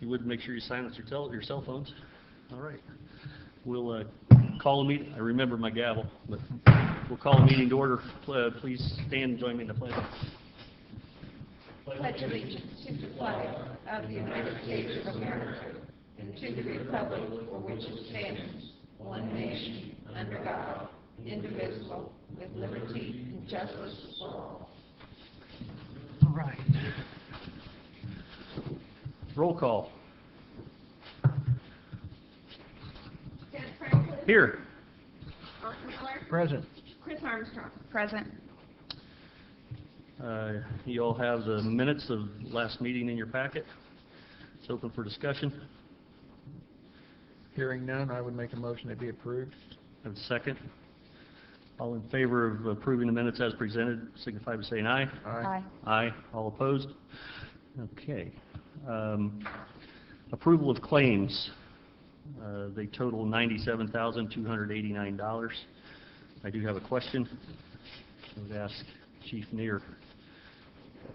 you would, make sure you silence your cell phones. All right. We'll call a meeting. I remember my gavel, but we'll call a meeting to order. Please stand and join me in the pledge. Pledge allegiance to the flag of the United States of America and to the republic for which it stands, one nation, under God, indivisible, with liberty and justice for all. All right. Roll call. Ted Franklin. Here. Art Miller. Present. Chris Armstrong. Present. You all have the minutes of last meeting in your packet. It's open for discussion. Hearing none, I would make a motion to be approved. Have a second. All in favor of approving the minutes as presented, signify by saying aye. Aye. Aye. All opposed? Okay. Approval of claims. They total $97,289. I do have a question. I would ask Chief Neer.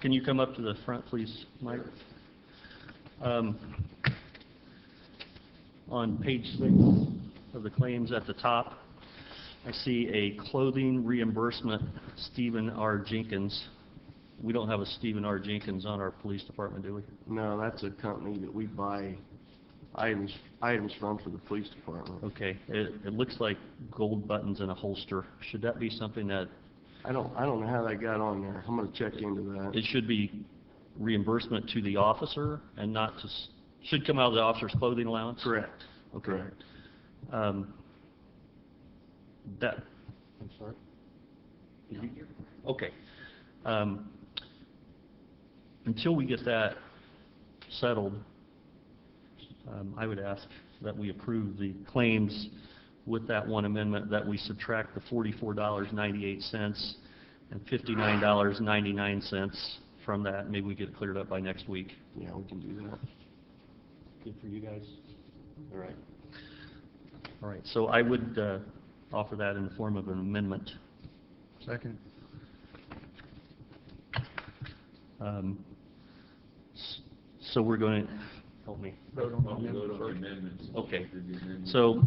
Can you come up to the front, please, Mike? On page 6 of the claims at the top, I see a clothing reimbursement, Stephen R. Jenkins. We don't have a Stephen R. Jenkins on our police department, do we? No, that's a company that we buy items from for the police department. Okay. It looks like gold buttons in a holster. Should that be something that... I don't know how that got on there. I'm going to check into that. It should be reimbursement to the officer and not to... Should come out of the officer's clothing allowance? Correct. Okay. Correct. I'm sorry? Okay. Until we get that settled, I would ask that we approve the claims with that one amendment, that we subtract the $44.98 and $59.99 from that. Maybe we get it cleared up by next week. Yeah, we can do that. Good for you guys? All right. All right. So I would offer that in the form of an amendment. Second. So we're going to help me. Vote on the amendment. Okay. So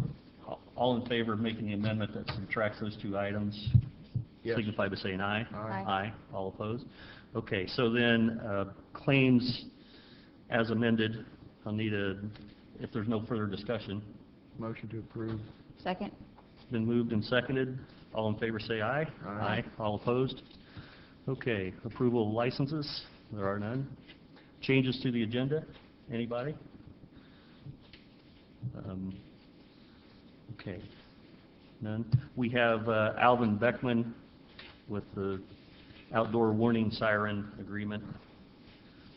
all in favor of making the amendment that subtracts those two items, Yes. signify by saying aye. Aye. Aye. All opposed? Okay. So then claims as amended, I'll need if there's no further discussion. Motion to approve. Second. It's been moved and seconded. All in favor say aye. Aye. All opposed? Okay. Approval of licenses? There are none. Changes to the agenda? Anybody? Okay. None. We have Alvin Beckman with the outdoor warning siren agreement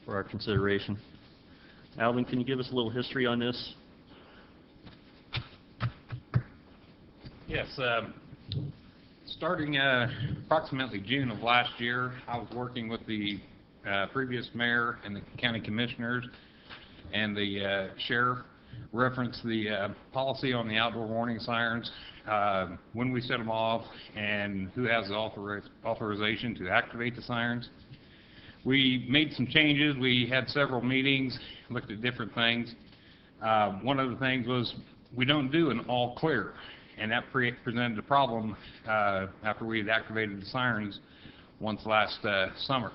for our consideration. Alvin, can you give us a little history on this? Yes. Starting approximately June of last year, I was working with the previous mayor and the county commissioners and the sheriff, referenced the policy on the outdoor warning sirens, when we set them off, and who has the authorization to activate the sirens. We made some changes. We had several meetings, looked at different things. One of the things was we don't do an all clear, and that presented a problem after we had activated the sirens once last summer.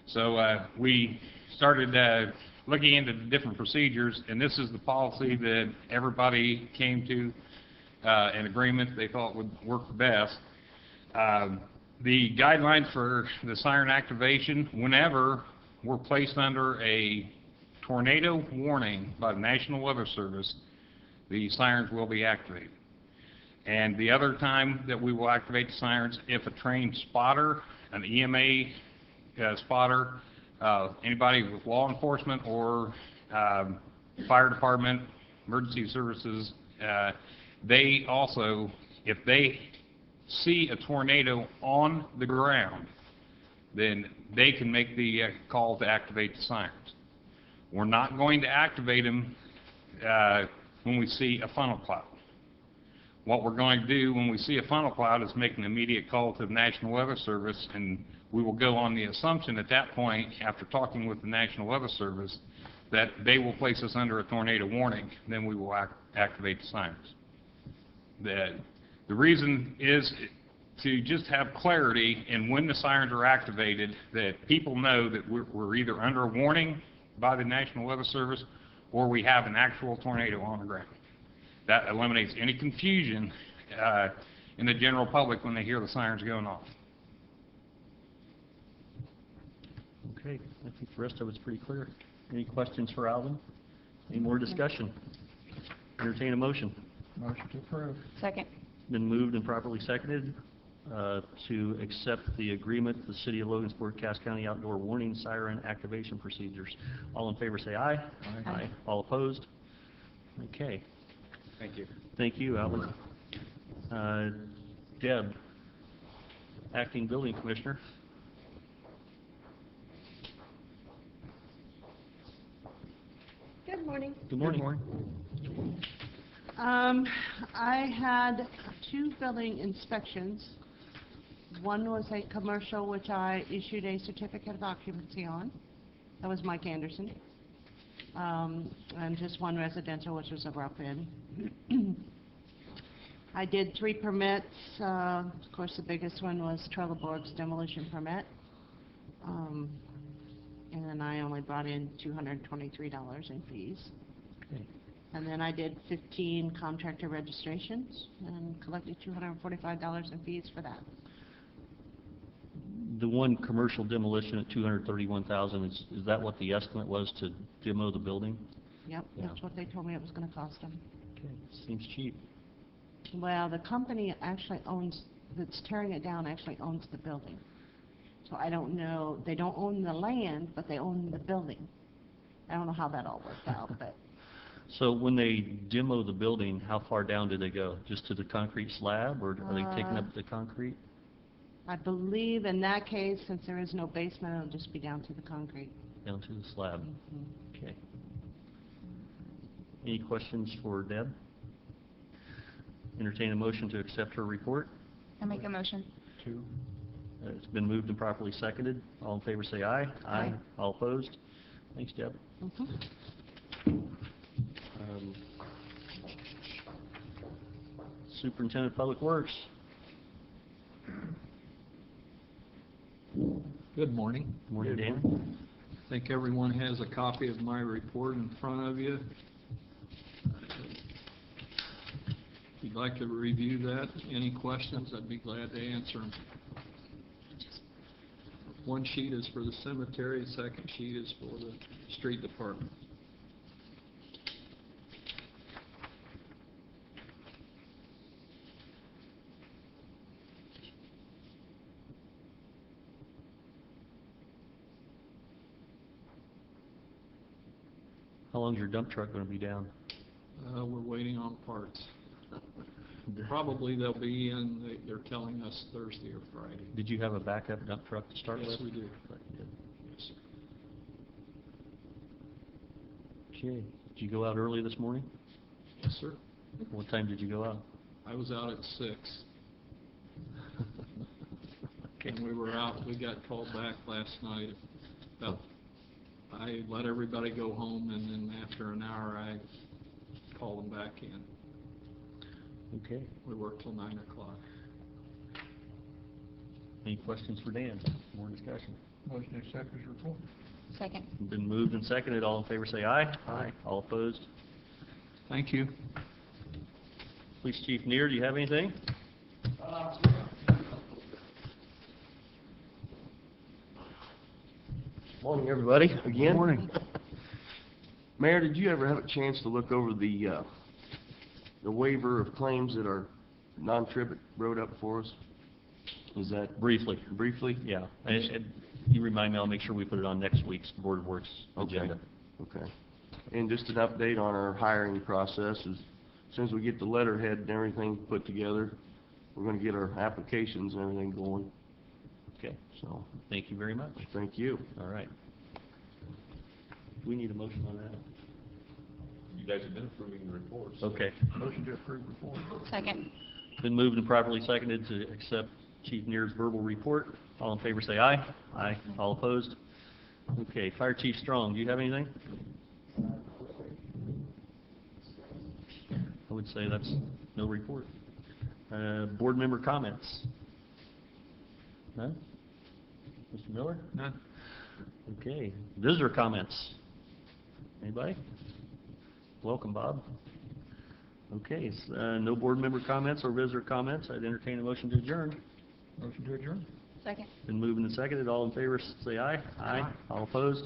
So we started looking into the different procedures, and this is the policy that everybody came to an agreement they thought would work best. The guidelines for the siren activation, whenever we're placed under a tornado warning by the National Weather Service, the sirens will be activated. And the other time that we will activate the sirens, if a trained spotter, an EMA spotter, anybody with law enforcement or fire department, emergency services, they also, if they see a tornado on the ground, then they can make the call to activate the sirens. We're not going to activate them when we see a funnel cloud. What we're going to do when we see a funnel cloud is make an immediate call to the National Weather Service, and we will go on the assumption at that point, after talking with the National Weather Service, that they will place us under a tornado warning, then we will activate the sirens. The reason is to just have clarity in when the sirens are activated, that people know that we're either under a warning by the National Weather Service or we have an actual tornado on the ground. That eliminates any confusion in the general public when they hear the sirens going off. Okay, I think the rest of it's pretty clear. Any questions for Alvin? Any more discussion? Entertain a motion. Motion to approve. Second. Been moved and properly seconded to accept the agreement with the City of Logansport, Cass County Outdoor Warning Siren Activation Procedures. All in favor say aye. Aye. All opposed? Okay. Thank you. Thank you, Alvin. Deb, Acting Building Commissioner. Good morning. Good morning. I had 2 building inspections. One was a commercial, which I issued a certificate of occupancy on. That was Mike Anderson. And just one residential, which was a rough-in. I did 3 permits. Of course, the biggest one was Trello Board's demolition permit. And then I only brought in $223 in fees. Okay. And then I did 15 contractor registrations and collected $245 in fees for that. The one commercial demolition at $231,000, is that what the estimate was to demo the building? Yep, Yeah. that's what they told me it was going to cost them. Okay, seems cheap. Well, the company actually owns, that's tearing it down, actually owns the building. So I don't know, they don't own the land, but they own the building. I don't know how that all worked out, but So when they demo the building, how far down do they go? Just to the concrete slab, or are they taking up the concrete? I believe in that case, since there is no basement, it'll just be down to the concrete. Down to the slab. Mhm. Okay. Any questions for Deb? Entertain a motion to accept her report. I make a motion. 2. It's been moved and properly seconded. All in favor say aye. Aye. All opposed? Thanks, Deb. Mhm. Superintendent of Public Works. Good morning. Morning, Dan. I think everyone has a copy of my report in front of you. If you'd like to review that, any questions, I'd be glad to answer them. One sheet is for the cemetery, the second sheet is for the street department. How long's your dump truck going to be down? We're waiting on parts. Probably they'll be in, they're telling us Thursday or Friday. Did you have a backup dump truck to start with? Yes, we do. Yes, sir. Okay. Did you go out early this morning? Yes, sir. What time did you go out? I was out at 6. Okay. And we were out, we got called back last night. I let everybody go home, and then after an hour, I called them back in. Okay. We worked till 9 o'clock. Any questions for Dan? More discussion? Motion to accept his report. Second. Been moved and seconded. All in favor say aye. Aye. All opposed? Thank you. Police Chief Neer, do you have anything? Morning, everybody, again. Morning. Mayor, did you ever have a chance to look over the waiver of claims that our non-tribute wrote up for us? Is that Briefly. briefly? Yeah. And you remind me, I'll make sure we put it on next week's Board of Works agenda. Okay. And just an update on our hiring process is, as soon as we get the letterhead and everything put together, we're going to get our applications and everything going. Okay. So, Thank you very much. thank you. All right. Do we need a motion on that? You guys have been approving the reports. Okay. Motion to approve report. Second. Been moved and properly seconded to accept Chief Neer's verbal report. All in favor say aye. Aye. All opposed? Okay. Fire Chief Strong, do you have anything? I would say that's no report. Board member comments? None? Mr. Miller? None. Okay. Visitor comments? Anybody? Welcome, Bob. Okay, no board member comments or visitor comments. I'd entertain a motion to adjourn. Motion to adjourn? Second. Been moved and seconded. All in favor, say aye. Aye. All opposed?